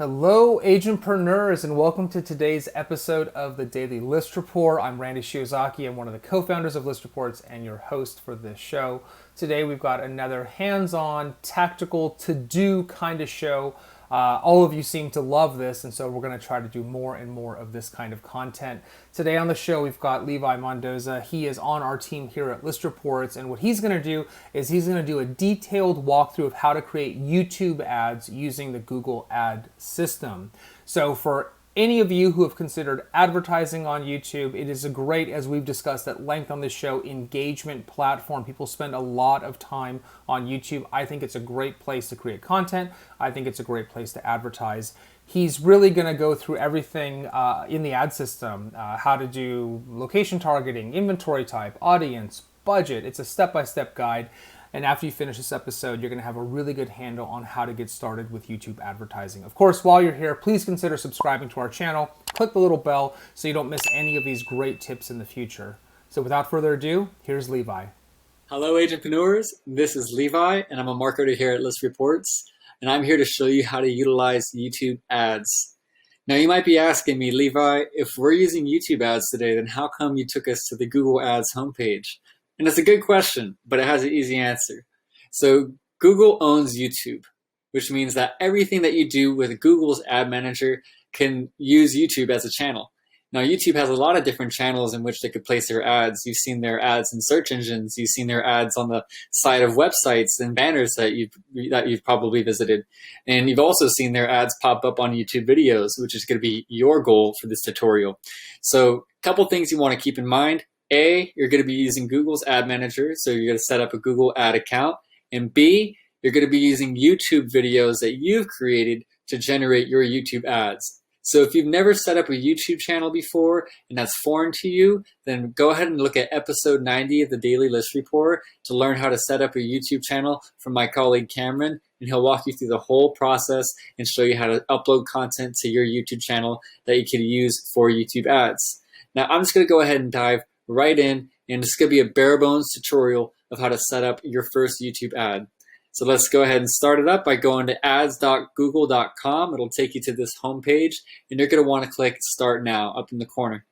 Hello, agentpreneurs, and welcome to today's episode of the Daily List Report. I'm Randy Shiozaki. I'm one of the co-founders of ListReports and your host for this show. Today, we've got another hands-on, tactical, to-do kind of show. All of you seem to love this, and so we're going to try to do more and more of this kind of content. Today on the show, we've got Levi Mondoza. He is on our team here at ListReports, and what he's going to do is he's going to do a detailed walkthrough of how to create YouTube ads using the Google ad system. So for any of you who have considered advertising on YouTube, it is a great, as we've discussed at length on this show, engagement platform. People spend a lot of time on YouTube. I think it's a great place to create content. I think it's a great place to advertise. He's really going to go through everything in the ad system, how to do location targeting, inventory type, audience, budget. It's a step-by-step guide. And after you finish this episode, you're going to have a really good handle on how to get started with YouTube advertising. Of course, while you're here, please consider subscribing to our channel. Click the little bell so you don't miss any of these great tips in the future. So without further ado, here's Levi. Hello, agentpreneurs. This is Levi, and I'm a marketer here at ListReports. And I'm here to show you how to utilize YouTube ads. Now, you might be asking me, Levi, if we're using YouTube ads today, then how come you took us to the Google Ads homepage? And it's a good question, but it has an easy answer. So Google owns YouTube, which means that everything that you do with Google's ad manager can use YouTube as a channel. Now, YouTube has a lot of different channels in which they could place their ads. You've seen their ads in search engines. You've seen their ads on the side of websites and banners that you've probably visited. And you've also seen their ads pop up on YouTube videos, which is going to be your goal for this tutorial. So a couple things you want to keep in mind. A, you're going to be using Google's ad manager, so you're going to set up a Google ad account. And B, you're going to be using YouTube videos that you've created to generate your YouTube ads. So if you've never set up a YouTube channel before and that's foreign to you, then go ahead and look at episode 90 of the Daily List Report to learn how to set up a YouTube channel from my colleague Cameron, and he'll walk you through the whole process and show you how to upload content to your YouTube channel that you can use for YouTube ads. Now I'm just going to go ahead and dive right in, and it's going to be a bare bones tutorial of how to set up your first YouTube ad. So let's go ahead and start it up by going to ads.google.com. It'll take you to this homepage, and you're going to want to click Start Now up in the corner.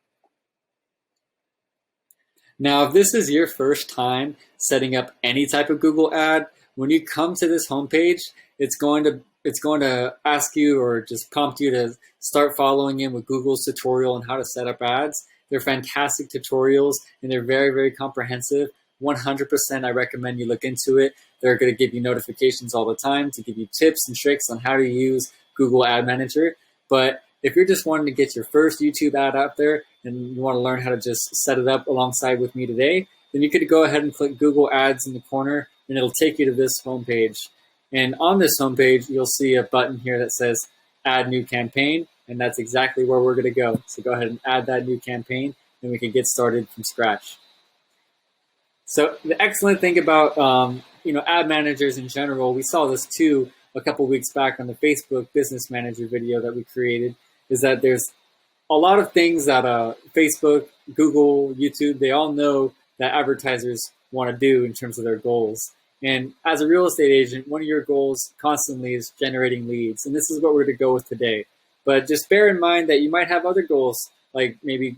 Now, if this is your first time setting up any type of Google ad, when you come to this homepage, it's going to ask you or just prompt you to start following in with Google's tutorial on how to set up ads. They're fantastic tutorials, and they're very, very comprehensive. 100% I recommend you look into it. They're going to give you notifications all the time to give you tips and tricks on how to use Google Ad Manager. But if you're just wanting to get your first YouTube ad out there and you want to learn how to just set it up alongside with me today, then you could go ahead and click Google Ads in the corner, and it'll take you to this homepage. And on this homepage, you'll see a button here that says Add New Campaign. And that's exactly where we're going to go. So go ahead and add that new campaign, and we can get started from scratch. So the excellent thing about ad managers in general, we saw this too a couple weeks back on the Facebook Business Manager video that we created, is that there's a lot of things that Facebook, Google, YouTube, they all know that advertisers want to do in terms of their goals. And as a real estate agent, one of your goals constantly is generating leads. And this is what we're going to go with today. But just bear in mind that you might have other goals, like maybe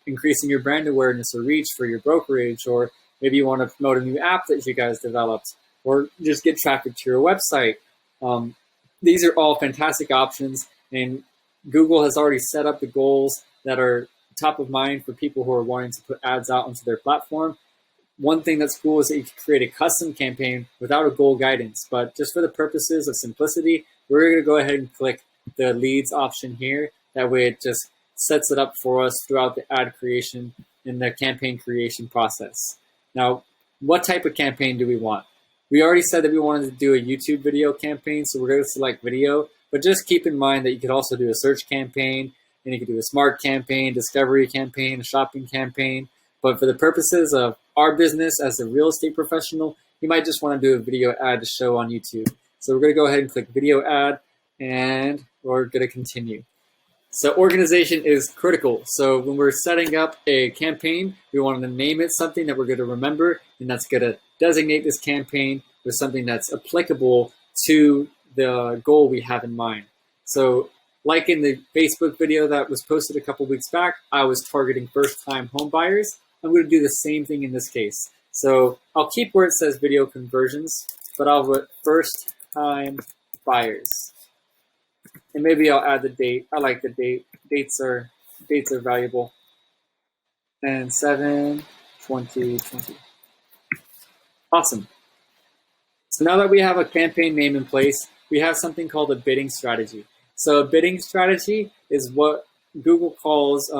increasing your brand awareness or reach for your brokerage, or maybe you want to promote a new app that you guys developed, or just get traffic to your website. These are all fantastic options, and Google has already set up the goals that are top of mind for people who are wanting to put ads out onto their platform. One thing that's cool is that you can create a custom campaign without a goal guidance, but just for the purposes of simplicity, we're going to go ahead and click the leads option here. That way it just sets it up for us throughout the ad creation and the campaign creation process. Now, what type of campaign do we want? We already said that we wanted to do a YouTube video campaign, so we're going to select video, but just keep in mind that you could also do a search campaign, and you could do a smart campaign, discovery campaign, a shopping campaign. But for the purposes of our business as a real estate professional, you might just want to do a video ad to show on YouTube. So we're going to go ahead and click video ad, and we're going to continue. So organization is critical. So when we're setting up a campaign, we want to name it something that we're going to remember, and that's going to designate this campaign with something that's applicable to the goal we have in mind. So like in the Facebook video that was posted a couple weeks back, I was targeting first-time home buyers. I'm going to do the same thing in this case. So I'll keep where it says video conversions, but I'll put first-time buyers. And maybe I'll add the date. I like the date. Dates are valuable. And 7/20/20. Awesome. So now that we have a campaign name in place, we have something called a bidding strategy. So a bidding strategy is what Google calls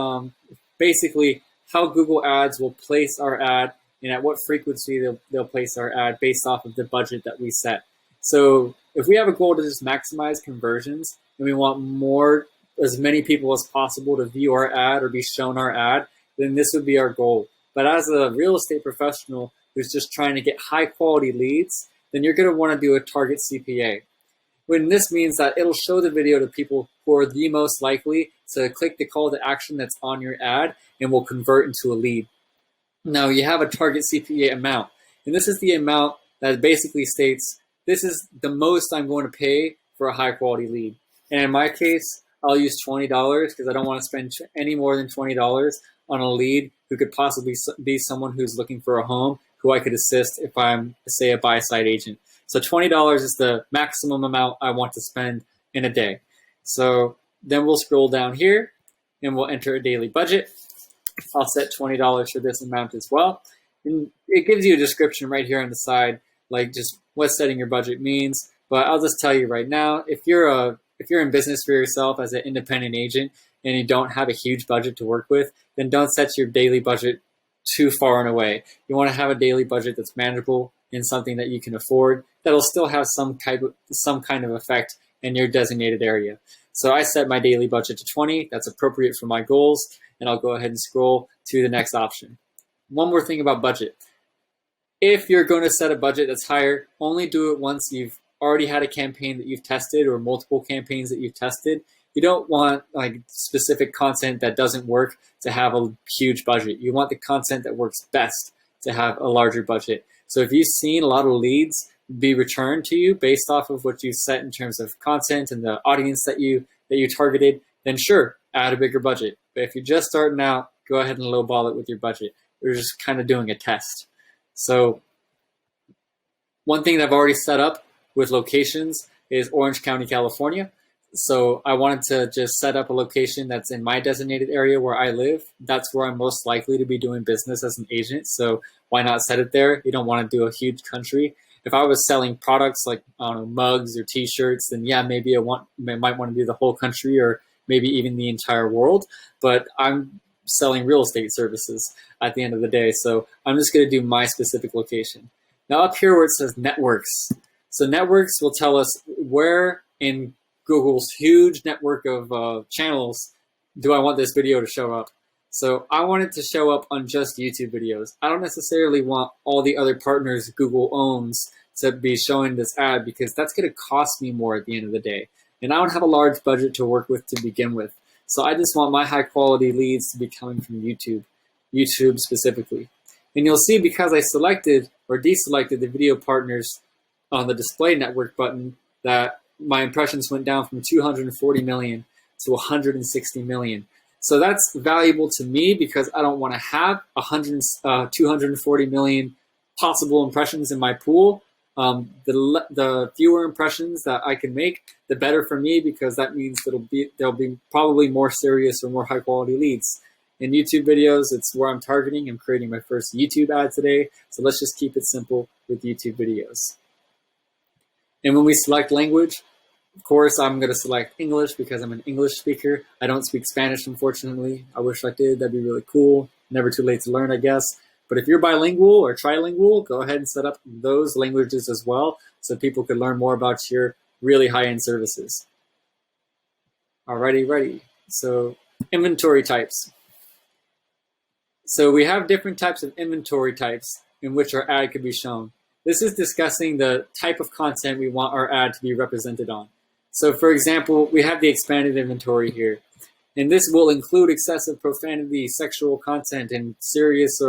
basically how Google Ads will place our ad and at what frequency they'll place our ad based off of the budget that we set. So if we have a goal to just maximize conversions and we want as many people as possible to view our ad or be shown our ad, then this would be our goal. But as a real estate professional who's just trying to get high quality leads, then you're going to want to do a target CPA. When this means that it'll show the video to people who are the most likely to click the call to action that's on your ad and will convert into a lead. Now you have a target CPA amount, and this is the amount that basically states this is the most I'm going to pay for a high quality lead. And in my case, I'll use $20 because I don't want to spend any more than $20 on a lead who could possibly be someone who's looking for a home who I could assist if I'm, say, a buy-side agent. So $20 is the maximum amount I want to spend in a day. So then we'll scroll down here and we'll enter a daily budget. I'll set $20 for this amount as well. And it gives you a description right here on the side, like just what setting your budget means. But I'll just tell you right now, if you're in business for yourself as an independent agent and you don't have a huge budget to work with, then don't set your daily budget too far and away. You want to have a daily budget that's manageable and something that you can afford that'll still have some kind of effect in your designated area. So I set my daily budget to 20. That's appropriate for my goals, and I'll go ahead and scroll to the next option. One more thing about budget. If you're going to set a budget that's higher, only do it once you've already had a campaign that you've tested or multiple campaigns that you've tested. You don't want like specific content that doesn't work to have a huge budget. You want the content that works best to have a larger budget. So if you've seen a lot of leads be returned to you based off of what you set in terms of content and the audience that you targeted, then sure, add a bigger budget. But if you're just starting out, go ahead and lowball it with your budget. We're just kind of doing a test. So one thing that I've already set up with locations is Orange County, California. So I wanted to just set up a location that's in my designated area where I live. That's where I'm most likely to be doing business as an agent. So why not set it there? You don't want to do a huge country. If I was selling products like mugs or T-shirts, then yeah, maybe I might want to do the whole country or maybe even the entire world. But I'm selling real estate services at the end of the day, so I'm just going to do my specific location. Now up here where it says networks. So networks will tell us where in Google's huge network of channels do I want this video to show up. So I want it to show up on just YouTube videos. I don't necessarily want all the other partners Google owns to be showing this ad because that's going to cost me more at the end of the day. And I don't have a large budget to work with to begin with. So I just want my high quality leads to be coming from YouTube specifically. And you'll see because I selected or deselected the video partners on the display network button that my impressions went down from 240 million to 160 million. So that's valuable to me because I don't want to have 240 million possible impressions in my pool. The fewer impressions that I can make, the better for me because that means there'll be probably more serious or more high quality leads. In YouTube videos, it's where I'm targeting. I'm creating my first YouTube ad today. So let's just keep it simple with YouTube videos. And when we select language, of course, I'm going to select English because I'm an English speaker. I don't speak Spanish, unfortunately. I wish I did. That'd be really cool. Never too late to learn, I guess. But if you're bilingual or trilingual, go ahead and set up those languages as well so people can learn more about your really high-end services. Alrighty, ready. So inventory types. So we have different types of inventory types in which our ad could be shown. This is discussing the type of content we want our ad to be represented on. So for example, we have the expanded inventory here. And this will include excessive profanity, sexual content, and serious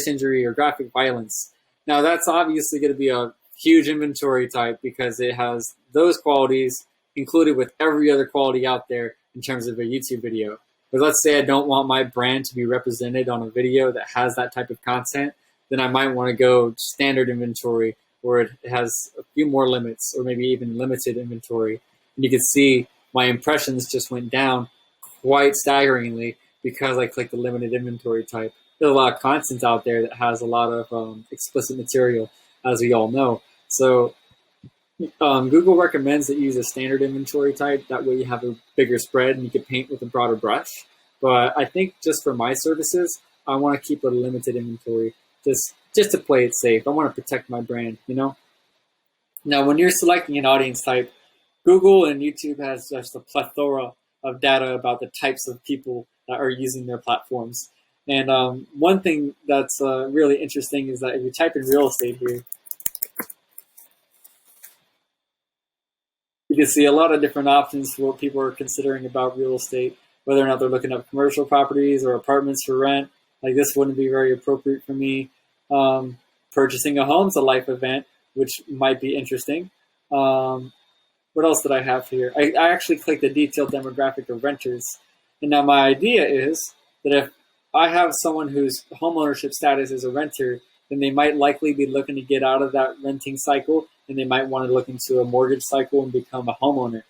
injury or graphic violence. Now that's obviously going to be a huge inventory type because it has those qualities included with every other quality out there in terms of a YouTube video. But let's say I don't want my brand to be represented on a video that has that type of content, then I might want to go standard inventory where it has a few more limits or maybe even limited inventory. And you can see my impressions just went down quite staggeringly because I clicked the limited inventory type. There's a lot of content out there that has a lot of explicit material, as we all know. So Google recommends that you use a standard inventory type. That way you have a bigger spread and you can paint with a broader brush. But I think just for my services, I want to keep a limited inventory just to play it safe. I want to protect my brand, you know? Now, when you're selecting an audience type, Google and YouTube has just a plethora of data about the types of people that are using their platforms. And one thing that's really interesting is that if you type in real estate here, you can see a lot of different options for what people are considering about real estate, whether or not they're looking up commercial properties or apartments for rent. Like this wouldn't be very appropriate for me. Purchasing a home is a life event, which might be interesting. What else did I have here? I actually clicked the detailed demographic of renters. And now my idea is that if I have someone whose homeownership status is a renter, then they might likely be looking to get out of that renting cycle, and they might want to look into a mortgage cycle and become a homeowner.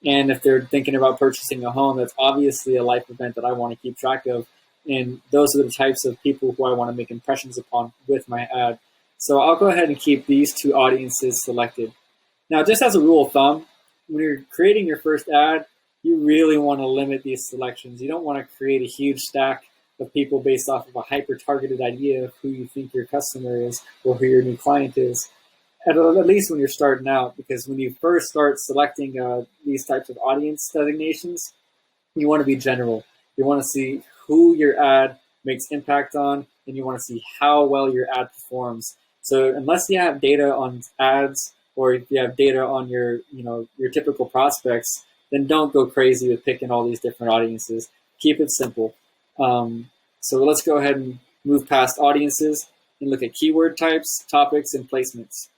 And if they're thinking about purchasing a home, that's obviously a life event that I want to keep track of. And those are the types of people who I want to make impressions upon with my ad. So I'll go ahead and keep these two audiences selected. Now, just as a rule of thumb, when you're creating your first ad, you really want to limit these selections. You don't want to create a huge stack of people based off of a hyper-targeted idea of who you think your customer is or who your new client is, at least when you're starting out, because when you first start selecting these types of audience designations, you want to be general. You want to see who your ad makes impact on, and you want to see how well your ad performs. So unless you have data on ads or if you have data on your typical prospects, then don't go crazy with picking all these different audiences. Keep it simple. So let's go ahead and move past audiences and look at keyword types, topics, and placements.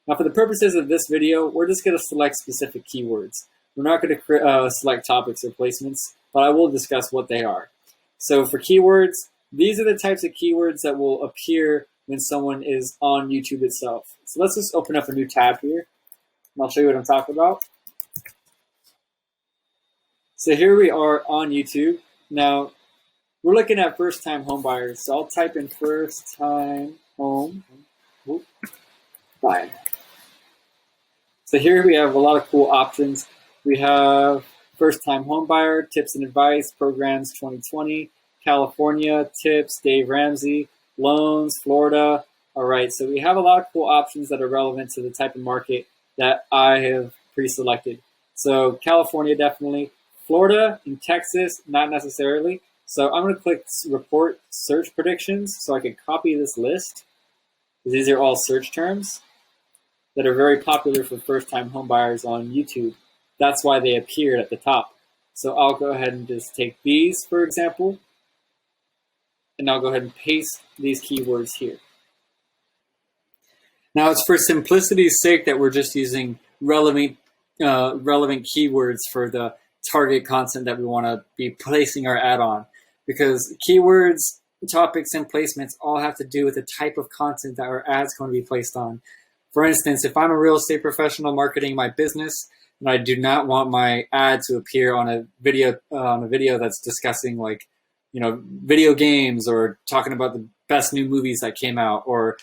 Now, for the purposes of this video, we're just going to select specific keywords. We're not going to select topics or placements, but I will discuss what they are. So for keywords, these are the types of keywords that will appear when someone is on YouTube itself. So let's just open up a new tab here, and I'll show you what I'm talking about. So here we are on YouTube. Now, we're looking at first-time home buyers. So I'll type in first-time home buyer. So here we have a lot of cool options. We have first-time home buyer, tips and advice, programs 2020, California, tips, Dave Ramsey, loans, Florida. All right, so we have a lot of cool options that are relevant to the type of market that I have pre-selected. So California, definitely. Florida and Texas, not necessarily. So I'm going to click report search predictions so I can copy this list. These are all search terms that are very popular for first-time home buyers on YouTube. That's why they appeared at the top. So I'll go ahead and just take these, for example, and I'll go ahead and paste these keywords here. Now, it's for simplicity's sake that we're just using relevant keywords for the target content that we want to be placing our ad on, because keywords, topics, and placements all have to do with the type of content that our ad's going to be placed on. For instance, if I'm a real estate professional marketing my business and I do not want my ad to appear on a video that's discussing video games or talking about the best new movies that came out, or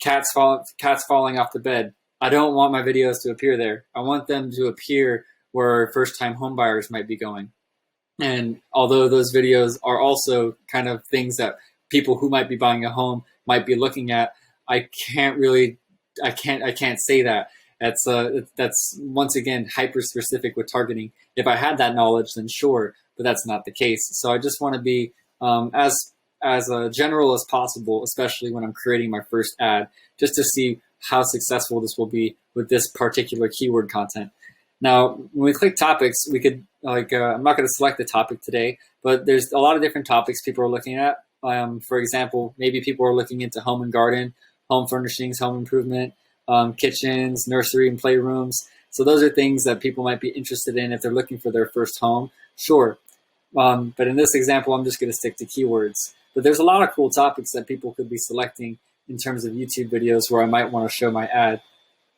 cats falling off the bed, I don't want my videos to appear there. I want them to appear where first-time homebuyers might be going. And although those videos are also kind of things that people who might be buying a home might be looking at, I can't say that. That's once again hyper-specific with targeting. If I had that knowledge, then sure, but that's not the case. So I just want to be as general as possible, especially when I'm creating my first ad, just to see how successful this will be with this particular keyword content. Now, when we click topics, we could, I'm not going to select the topic today, but there's a lot of different topics people are looking at. For example, maybe people are looking into home and garden, home furnishings, home improvement, kitchens, nursery, and playrooms. So those are things that people might be interested in if they're looking for their first home. Sure. But in this example, I'm just going to stick to keywords. But there's a lot of cool topics that people could be selecting in terms of YouTube videos where I might want to show my ad.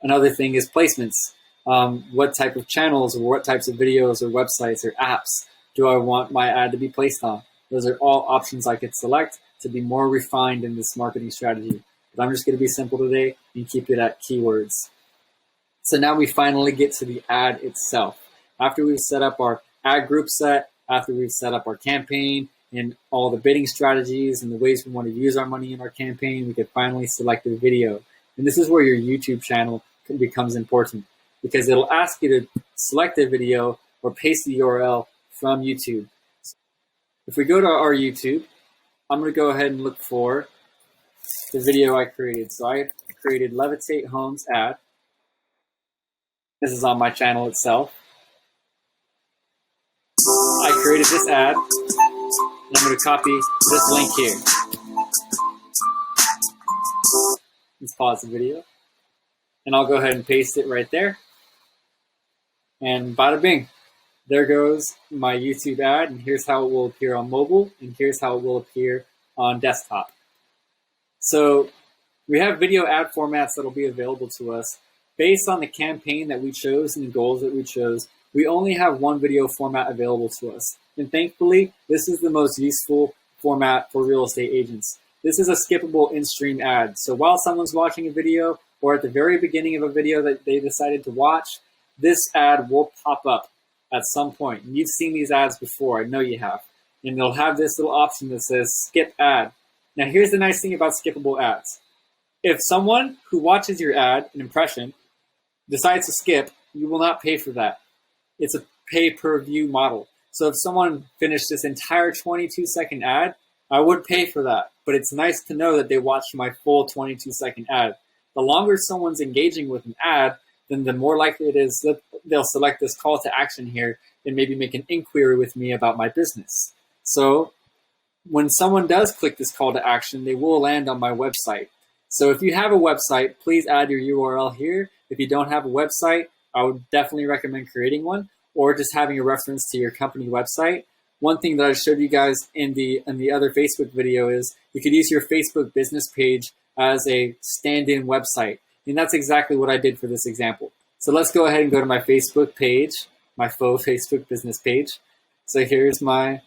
Another thing is placements. What type of channels or what types of videos or websites or apps do I want my ad to be placed on? Those are all options I could select to be more refined in this marketing strategy. But I'm just going to be simple today and keep it at keywords. So now we finally get to the ad itself. After we've set up our ad group set, after we've set up our campaign and all the bidding strategies and the ways we want to use our money in our campaign, we can finally select a video. And this is where your YouTube channel becomes important, because it'll ask you to select a video or paste the URL from YouTube. If we go to our YouTube, I'm going to go ahead and look for the video I created. So I created Levitate Homes ad. This is on my channel itself. I created this ad, and I'm going to copy this link here. Let's pause the video. And I'll go ahead and paste it right there. And bada bing, there goes my YouTube ad, and here's how it will appear on mobile, and here's how it will appear on desktop. So we have video ad formats that will be available to us. Based on the campaign that we chose and the goals that we chose, we only have one video format available to us. And thankfully, this is the most useful format for real estate agents. This is a skippable in-stream ad. So while someone's watching a video, or at the very beginning of a video that they decided to watch, this ad will pop up at some point. And you've seen these ads before, I know you have. And they'll have this little option that says skip ad. Now here's the nice thing about skippable ads. If someone who watches your ad, an impression, decides to skip, you will not pay for that. It's a pay-per-view model. So if someone finished this entire 22-second ad, I would pay for that. But it's nice to know that they watched my full 22-second ad. The longer someone's engaging with an ad, then the more likely it is that they'll select this call to action here and maybe make an inquiry with me about my business. So when someone does click this call to action, they will land on my website. So if you have a website, please add your URL here. If you don't have a website, I would definitely recommend creating one, or just having a reference to your company website. One thing that I showed you guys in the other Facebook video is you could use your Facebook business page as a stand-in website. And that's exactly what I did for this example. So let's go ahead and go to my Facebook page, my faux Facebook business page. So here's my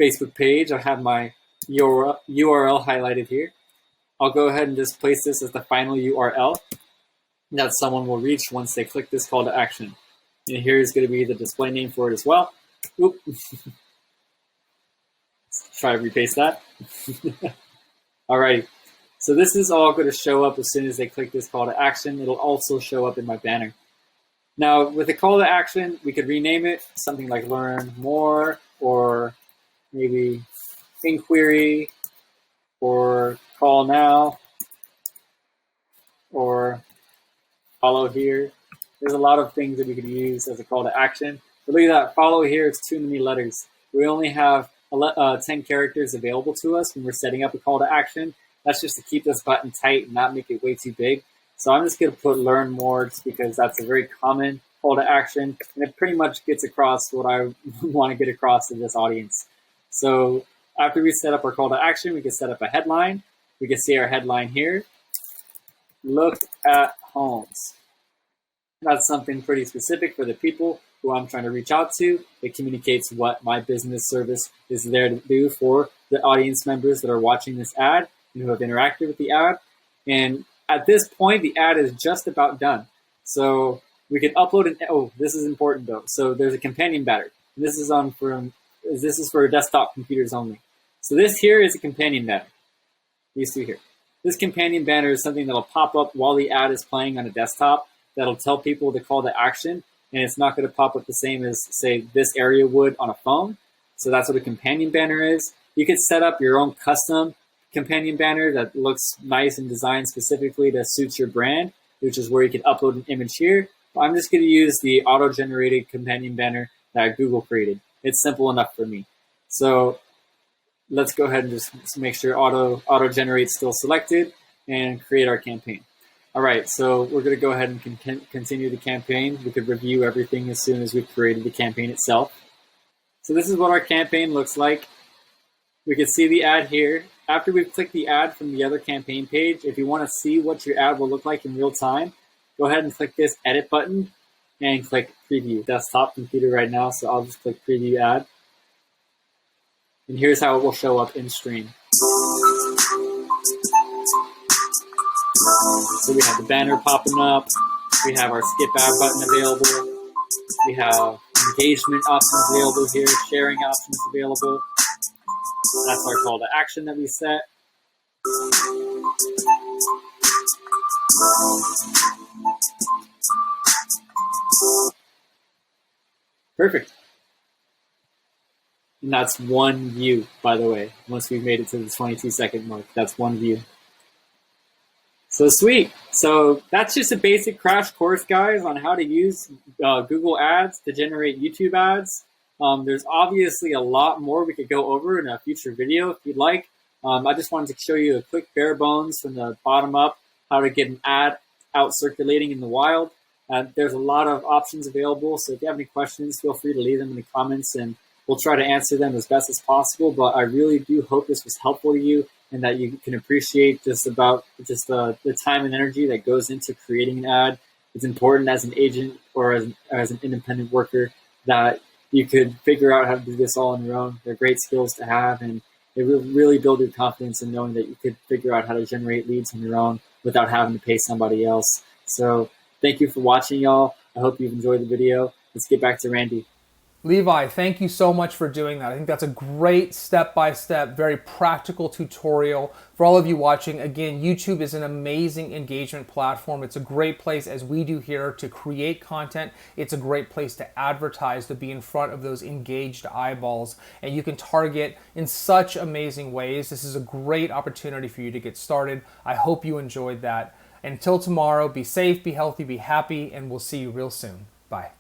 Facebook page. I have my URL highlighted here. I'll go ahead and just place this as the final URL that someone will reach once they click this call to action. And here's going to be the display name for it as well. Oop. Let's try to repaste that. All right. So this is all going to show up as soon as they click this call to action. It'll also show up in my banner. Now, with the call to action, we could rename it something like learn more, or maybe inquiry, or call now, or follow here. There's a lot of things that we could use as a call to action. But look at that, follow here, it's too many letters. We only have 10 characters available to us when we're setting up a call to action. That's just to keep this button tight and not make it way too big. So I'm just going to put learn more just because that's a very common call to action. And it pretty much gets across what I want to get across to this audience. So after we set up our call to action, we can set up a headline. We can see our headline here. Look at homes. That's something pretty specific for the people who I'm trying to reach out to. It communicates what my business service is there to do for the audience members that are watching this ad and who have interacted with the ad. And at this point, the ad is just about done. So we can upload an, oh, this is important though. So there's a companion banner. This is for desktop computers only. So this here is a companion banner. These two here. This companion banner is something that'll pop up while the ad is playing on a desktop. That'll tell people to call to action, and it's not going to pop up the same as, say, this area would on a phone. So that's what a companion banner is. You could set up your own custom companion banner that looks nice and designed specifically to suit your brand, which is where you can upload an image here. But I'm just going to use the auto-generated companion banner that Google created. It's simple enough for me. So let's go ahead and just make sure auto-generate still selected and create our campaign. All right, so we're going to go ahead and continue the campaign. We could review everything as soon as we've created the campaign itself. So this is what our campaign looks like. We can see the ad here. After we've clicked the ad from the other campaign page, if you want to see what your ad will look like in real time, go ahead and click this edit button and click preview. Desktop computer right now, so I'll just click preview ad. And here's how it will show up in stream. So we have the banner popping up. We have our skip ad button available. We have engagement options available here, sharing options available. That's our call to action that we set. Perfect. And that's one view, by the way. Once we've made it to the 22-second mark, that's one view. So sweet. So that's just a basic crash course, guys, on how to use Google Ads to generate YouTube ads. There's obviously a lot more we could go over in a future video if you'd like. I just wanted to show you a quick bare bones from the bottom up, how to get an ad out circulating in the wild. There's a lot of options available, so if you have any questions, feel free to leave them in the comments, and we'll try to answer them as best as possible. But I really do hope this was helpful to you, and that you can appreciate the time and energy that goes into creating an ad. It's important as an agent or as an independent worker that you could figure out how to do this all on your own. They're great skills to have, and it will really build your confidence in knowing that you could figure out how to generate leads on your own without having to pay somebody else. So thank you for watching, y'all. I hope you've enjoyed the video. Let's get back to Randy. Levi, thank you so much for doing that. I think that's a great step-by-step, very practical tutorial. For all of you watching, again, YouTube is an amazing engagement platform. It's a great place, as we do here, to create content. It's a great place to advertise, to be in front of those engaged eyeballs. And you can target in such amazing ways. This is a great opportunity for you to get started. I hope you enjoyed that. Until tomorrow, be safe, be healthy, be happy, and we'll see you real soon. Bye.